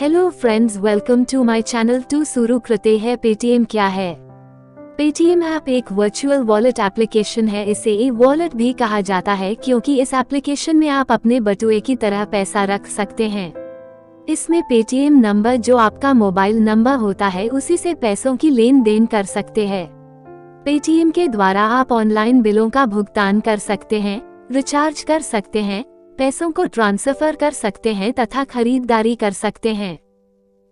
Hello friends, welcome to my channel. टू शुरू करते हैं। पेटीएम क्या है? पेटीएम ऐप एक वर्चुअल वॉलेट एप्लीकेशन है। इसे ई वॉलेट भी कहा जाता है क्योंकि इस एप्लीकेशन में आप अपने बटुए की तरह पैसा रख सकते हैं। इसमें पेटीएम नंबर, जो आपका मोबाइल नंबर होता है, उसी से पैसों की लेन देन कर सकते हैं। पेटीएम के द्वारा आप ऑनलाइन बिलों का भुगतान कर सकते हैं, रिचार्ज कर सकते हैं, पैसों को ट्रांसफर कर सकते हैं तथा खरीदारी कर सकते हैं।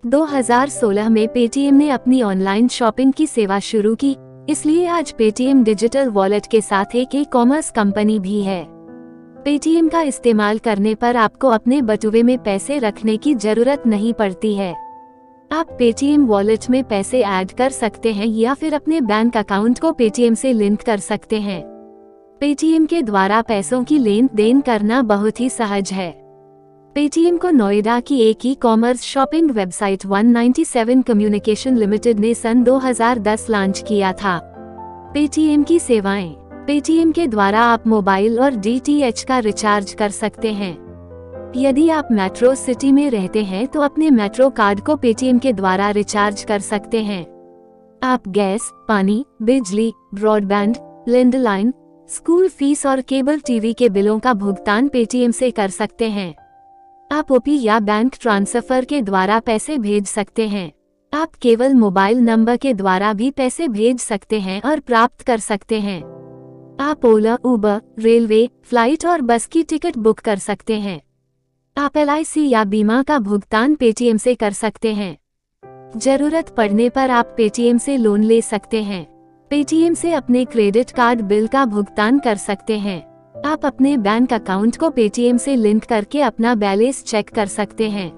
2016 में पेटीएम ने अपनी ऑनलाइन शॉपिंग की सेवा शुरू की, इसलिए आज पेटीएम डिजिटल वॉलेट के साथ एक ई-कॉमर्स कंपनी भी है। पेटीएम का इस्तेमाल करने पर आपको अपने बटुए में पैसे रखने की जरूरत नहीं पड़ती है। आप पेटीएम वॉलेट में पैसे ऐड कर सकते हैं या फिर अपने बैंक अकाउंट को पेटीएम से लिंक कर सकते हैं। पेटीएम के द्वारा पैसों की लेन देन करना बहुत ही सहज है। पेटीएम को नोएडा की एक e commerce shopping website 197 communication limited ने सन 2010 लॉन्च किया था। पेटीएम की सेवाएं। पेटीएम के द्वारा आप मोबाइल और डीटीएच का रिचार्ज कर सकते हैं। यदि आप मेट्रो सिटी में रहते हैं तो अपने मेट्रो कार्ड को पेटीएम के द्वारा रिचार्ज कर सकते हैं। आप गैस, पानी, बिजली, ब्रॉडबैंड, लैंडलाइन, स्कूल फीस और केबल टीवी के बिलों का भुगतान पेटीएम से कर सकते हैं। आप ओपी या बैंक ट्रांसफर के द्वारा पैसे भेज सकते हैं। आप केवल मोबाइल नंबर के द्वारा भी पैसे भेज सकते हैं और प्राप्त कर सकते हैं। आप ओला, उबर, रेलवे, फ्लाइट और बस की टिकट बुक कर सकते हैं। आप एलआईसी या बीमा का भुगतान पेटीएम से कर सकते हैं। जरूरत पड़ने पर आप पेटीएम से लोन ले सकते हैं। पेटीएम से अपने क्रेडिट कार्ड बिल का भुगतान कर सकते हैं। आप अपने बैंक अकाउंट को पेटीएम से लिंक करके अपना बैलेंस चेक कर सकते हैं।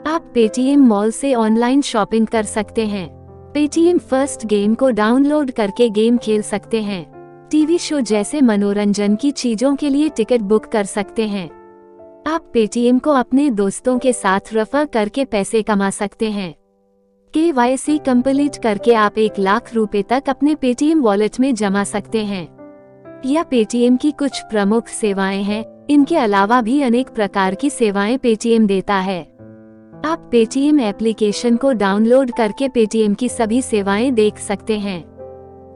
आप पेटीएम मॉल से ऑनलाइन शॉपिंग कर सकते हैं। पेटीएम फर्स्ट गेम को डाउनलोड करके गेम खेल सकते हैं। टीवी शो जैसे मनोरंजन की चीजों के लिए टिकट बुक कर सकते हैं। आप पेटीएम को अपने दोस्तों के साथ रेफर करके पैसे कमा सकते हैं। KYC कंप्लीट करके आप 1 लाख रुपए तक अपने पेटीएम वॉलेट में जमा सकते हैं। यह पेटीएम की कुछ प्रमुख सेवाएं हैं। इनके अलावा भी अनेक प्रकार की सेवाएं पेटीएम देता है। आप पेटीएम एप्लीकेशन को डाउनलोड करके पेटीएम की सभी सेवाएं देख सकते हैं।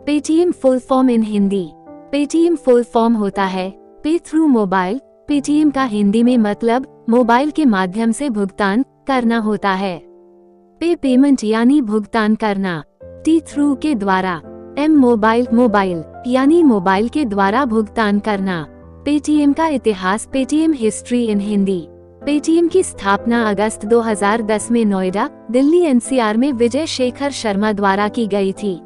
Paytm full form in Hindi. Paytm full form होता है पे थ्रू मोबाइल। पेटीएम का हिंदी में मतलब मोबाइल के माध्यम से भुगतान करना होता है। पे पेमेंट यानी भुगतान करना। टी थ्रू के द्वारा। एम मोबाइल मोबाइल यानी मोबाइल के द्वारा भुगतान करना। पेटीएम का इतिहास। Paytm history in Hindi. Paytm की स्थापना अगस्त 2010 में नोएडा, दिल्ली NCR में विजय शेखर शर्मा द्वारा की गई थी।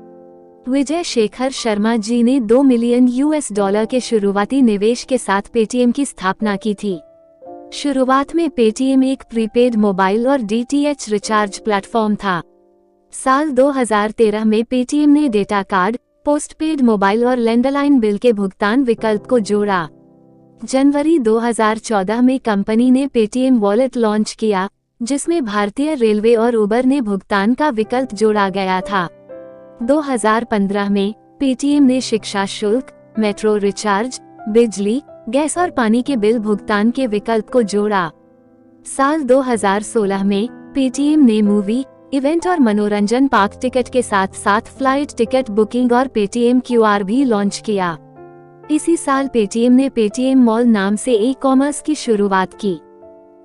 विजय शेखर शर्मा जी ने $2 मिलियन के शुरुआती निवेश के साथ पेटीएम की स्थापना की थी। शुरुआत में पेटीएम एक प्रीपेड मोबाइल और डीटीएच रिचार्ज प्लेटफॉर्म था। साल 2013 में पेटीएम ने डेटा कार्ड, पोस्टपेड मोबाइल और लैंडलाइन बिल के भुगतान विकल्प को जोड़ा। जनवरी 2014 में कंपनी ने पेटीएम वॉलेट लॉन्च किया, जिसमें भारतीय रेलवे और उबर ने भुगतान का विकल्प जोड़ा गया था। 2015 में पेटीएम ने शिक्षा शुल्क, मेट्रो रिचार्ज, बिजली, गैस और पानी के बिल भुगतान के विकल्प को जोड़ा। साल 2016 में पेटीएम ने मूवी, इवेंट और मनोरंजन पार्क टिकट के साथ साथ फ्लाइट टिकट बुकिंग और पेटीएम QR भी लॉन्च किया। इसी साल पेटीएम ने पेटीएम मॉल नाम से ई-कॉमर्स की शुरुआत की।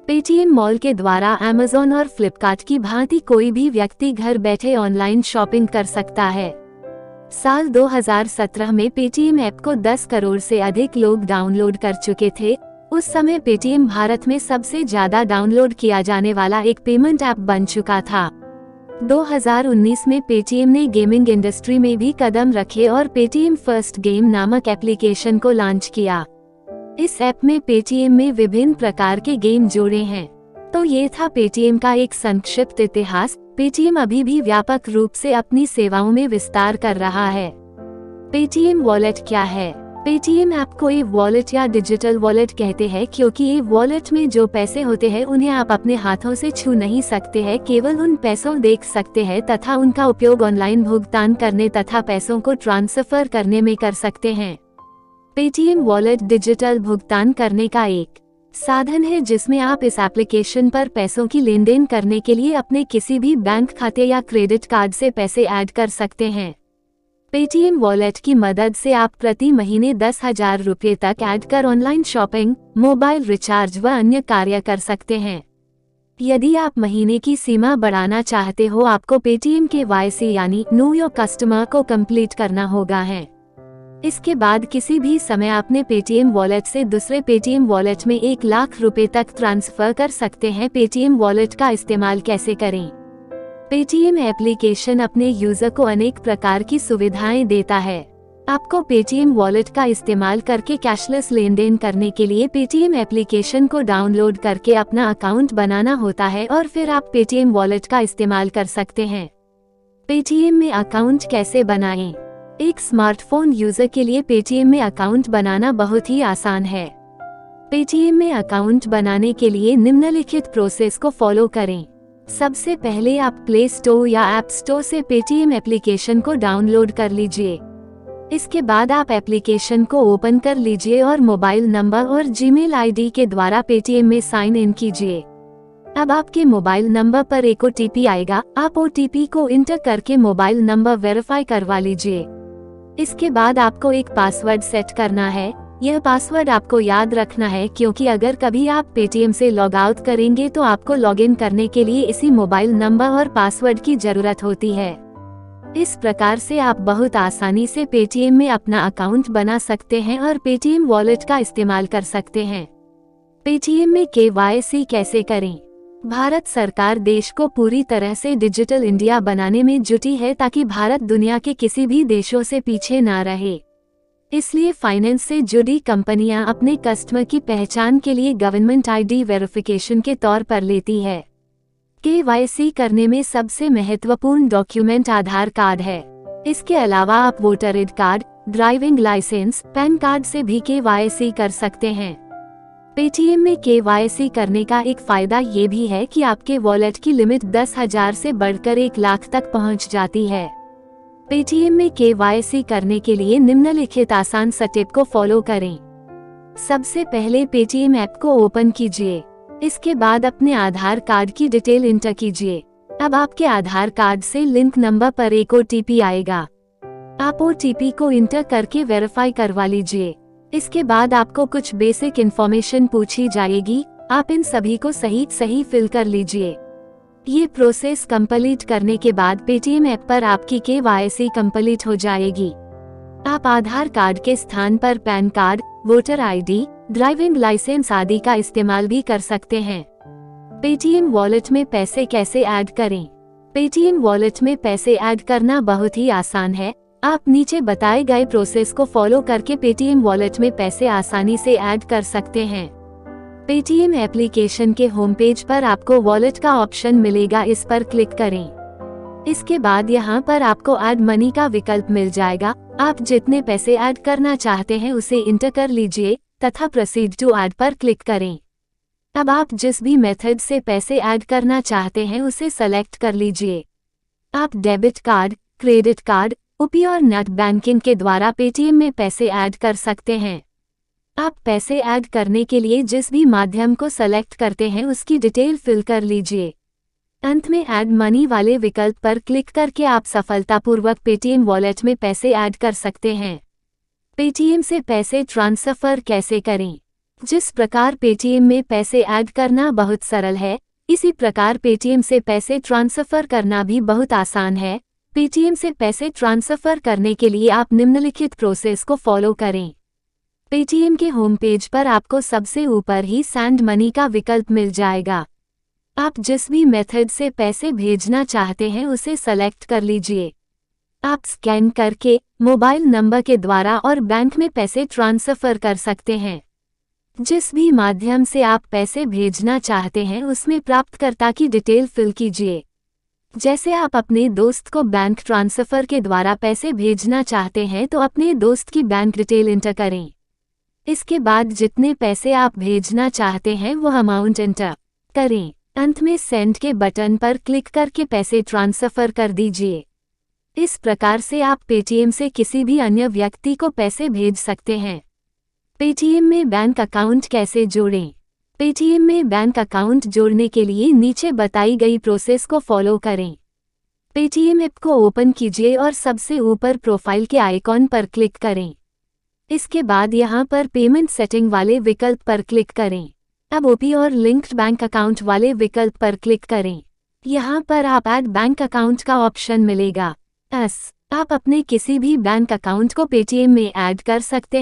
पेटीएम मॉल के द्वारा Amazon और फ्लिपकार्ट की भांति कोई भी व्यक्ति घर बैठे ऑनलाइन शॉपिंग कर सकता है। साल 2017 में पेटीएम ऐप को 10 करोड़ से अधिक लोग डाउनलोड कर चुके थे। उस समय पेटीएम भारत में सबसे ज्यादा डाउनलोड किया जाने वाला एक पेमेंट ऐप बन चुका था। 2019 में पेटीएम ने गेमिंग इंडस्ट्री में भी कदम रखे और पेटीएम फर्स्ट गेम नामक एप्लीकेशन को लॉन्च किया। इस ऐप में पेटीएम में विभिन्न प्रकार के गेम जोड़े हैं। तो ये था पेटीएम का एक संक्षिप्त इतिहास। पेटीएम अभी भी व्यापक रूप से अपनी सेवाओं में विस्तार कर रहा है। पेटीएम वॉलेट क्या है? पेटीएम ऐप को ई वॉलेट या डिजिटल वॉलेट कहते हैं क्योंकि ई वॉलेट में जो पैसे होते हैं उन्हें आप अपने हाथों से छू नहीं सकते हैं, केवल उन पैसों देख सकते हैं तथा उनका उपयोग ऑनलाइन भुगतान करने तथा पैसों को ट्रांसफर करने में कर सकते हैं। पेटीएम वॉलेट डिजिटल भुगतान करने का एक साधन है जिसमें आप इस एप्लीकेशन पर पैसों की लेन देन करने के लिए अपने किसी भी बैंक खाते या क्रेडिट कार्ड से पैसे ऐड कर सकते हैं। पेटीएम वॉलेट की मदद से आप प्रति महीने 10,000 रुपये तक ऐड कर ऑनलाइन शॉपिंग, मोबाइल रिचार्ज व अन्य कार्य कर सकते हैं। यदि आप महीने की सीमा बढ़ाना चाहते हो, आपको पेटीएम KYC यानी नो योर कस्टमर को कंप्लीट करना होगा है। इसके बाद किसी भी समय अपने पेटीएम वॉलेट से दूसरे पेटीएम वॉलेट में 1 लाख रुपए तक ट्रांसफर कर सकते हैं। पेटीएम वॉलेट का इस्तेमाल कैसे करें? पेटीएम एप्लीकेशन अपने यूजर को अनेक प्रकार की सुविधाएं देता है। आपको पेटीएम वॉलेट का इस्तेमाल करके कैशलेस लेन देन करने के लिए पेटीएम एप्लीकेशन को डाउनलोड करके अपना अकाउंट बनाना होता है और फिर आप पेटीएम वॉलेट का इस्तेमाल कर सकते हैं। पेटीएम में अकाउंट कैसे बनाएं? एक स्मार्टफोन यूजर के लिए पेटीएम में अकाउंट बनाना बहुत ही आसान है। पेटीएम में अकाउंट बनाने के लिए निम्नलिखित प्रोसेस को फॉलो करें। सबसे पहले आप प्ले स्टोर या ऐप स्टोर से पेटीएम एप्लीकेशन को डाउनलोड कर लीजिए। इसके बाद आप एप्लीकेशन को ओपन कर लीजिए और मोबाइल नंबर और जीमेल आईडी के द्वारा पेटीएम में साइन इन कीजिए। अब आपके मोबाइल नंबर पर एक OTP आएगा। आप OTP को इंटर करके मोबाइल नंबर वेरीफाई करवा लीजिए। इसके बाद आपको एक पासवर्ड सेट करना है। यह पासवर्ड आपको याद रखना है क्योंकि अगर कभी आप पेटीएम से लॉग आउट करेंगे तो आपको लॉगिन करने के लिए इसी मोबाइल नंबर और पासवर्ड की जरूरत होती है। इस प्रकार से आप बहुत आसानी से पेटीएम में अपना अकाउंट बना सकते हैं और पेटीएम वॉलेट का इस्तेमाल कर सकते हैं। पेटीएम में KYC कैसे करें? भारत सरकार देश को पूरी तरह से डिजिटल इंडिया बनाने में जुटी है ताकि भारत दुनिया के किसी भी देशों से पीछे ना रहे। इसलिए फाइनेंस से जुड़ी कंपनियां अपने कस्टमर की पहचान के लिए गवर्नमेंट ID वेरिफिकेशन के तौर पर लेती है। KYC करने में सबसे महत्वपूर्ण डॉक्यूमेंट आधार कार्ड है। इसके अलावा आप voter ID card, driving licence, PAN card से भी KYC कर सकते हैं। पेटीएम में KYC करने का एक फायदा ये भी है कि आपके वॉलेट की लिमिट 10,000 से बढ़कर 1 लाख तक पहुंच जाती है। पेटीएम में KYC करने के लिए निम्नलिखित आसान स्टेप को फॉलो करें। सबसे पहले पेटीएम ऐप को ओपन कीजिए। इसके बाद अपने आधार कार्ड की डिटेल इंटर कीजिए। अब आपके आधार कार्ड से लिंक नंबर पर एक OTP आएगा। आप OTP को इंटर करके वेरीफाई करवा लीजिए। इसके बाद आपको कुछ बेसिक इन्फॉर्मेशन पूछी जाएगी। आप इन सभी को सही फिल कर लीजिए। ये प्रोसेस कंप्लीट करने के बाद पेटीएम ऐप पर आपकी KYC कंप्लीट हो जाएगी। आप आधार कार्ड के स्थान पर PAN card, voter ID, driving licence आदि का इस्तेमाल भी कर सकते हैं। पेटीएम वॉलेट में पैसे कैसे ऐड करें? पेटीएम वॉलेट में पैसे ऐड करना बहुत ही आसान है। आप नीचे बताए गए प्रोसेस को फॉलो करके पेटीएम वॉलेट में पैसे आसानी से ऐड कर सकते हैं। पेटीएम एप्लीकेशन के होम पेज पर आपको वॉलेट का ऑप्शन मिलेगा, इस पर क्लिक करें। इसके बाद यहाँ पर आपको ऐड मनी का विकल्प मिल जाएगा। आप जितने पैसे ऐड करना चाहते हैं उसे इंटर कर लीजिए तथा प्रोसीड टू ऐड पर क्लिक करें। अब आप जिस भी मेथड से पैसे ऐड करना चाहते हैं उसे सेलेक्ट कर लीजिए। आप debit card, credit card, UPI और नेट बैंकिंग के द्वारा पेटीएम में पैसे ऐड कर सकते हैं। आप पैसे ऐड करने के लिए जिस भी माध्यम को सेलेक्ट करते हैं उसकी डिटेल फिल कर लीजिए। अंत में ऐड मनी वाले विकल्प पर क्लिक करके आप सफलतापूर्वक पेटीएम वॉलेट में पैसे ऐड कर सकते हैं। पेटीएम से पैसे ट्रांसफर कैसे करें? जिस प्रकार पेटीएम में पैसे ऐड करना बहुत सरल है, इसी प्रकार पेटीएम से पैसे ट्रांसफर करना भी बहुत आसान है। पेटीएम से पैसे ट्रांसफर करने के लिए आप निम्नलिखित प्रोसेस को फॉलो करें। पेटीएम के होम पेज पर आपको सबसे ऊपर ही सेंड मनी का विकल्प मिल जाएगा। आप जिस भी मेथड से पैसे भेजना चाहते हैं उसे सेलेक्ट कर लीजिए। आप स्कैन करके मोबाइल नंबर के द्वारा और बैंक में पैसे ट्रांसफर कर सकते हैं। जिस भी माध्यम से आप पैसे भेजना चाहते हैं उसमें प्राप्तकर्ता की डिटेल फिल कीजिए। जैसे आप अपने दोस्त को बैंक ट्रांसफर के द्वारा पैसे भेजना चाहते हैं तो अपने दोस्त की बैंक डिटेल इंटर करें। इसके बाद जितने पैसे आप भेजना चाहते हैं वो अमाउंट एंटर करें। अंत में सेंड के बटन पर क्लिक करके पैसे ट्रांसफर कर दीजिए। इस प्रकार से आप पेटीएम से किसी भी अन्य व्यक्ति को पैसे भेज सकते हैं। पेटीएम में बैंक अकाउंट कैसे जोड़ें? पेटीएम में बैंक अकाउंट जोड़ने के लिए नीचे बताई गई प्रोसेस को फॉलो करें। पेटीएम ऐप को ओपन कीजिए और सबसे ऊपर प्रोफाइल के आइकॉन पर क्लिक करें। इसके बाद यहाँ पर पेमेंट सेटिंग वाले विकल्प पर क्लिक करें। अब ओपी और लिंक्ड बैंक अकाउंट वाले विकल्प पर क्लिक करें। यहाँ पर आप ऐड बैंक अकाउंट का ऑप्शन मिलेगा। आप अपने किसी भी बैंक अकाउंट को पेटीएम में ऐड कर सकते हैं।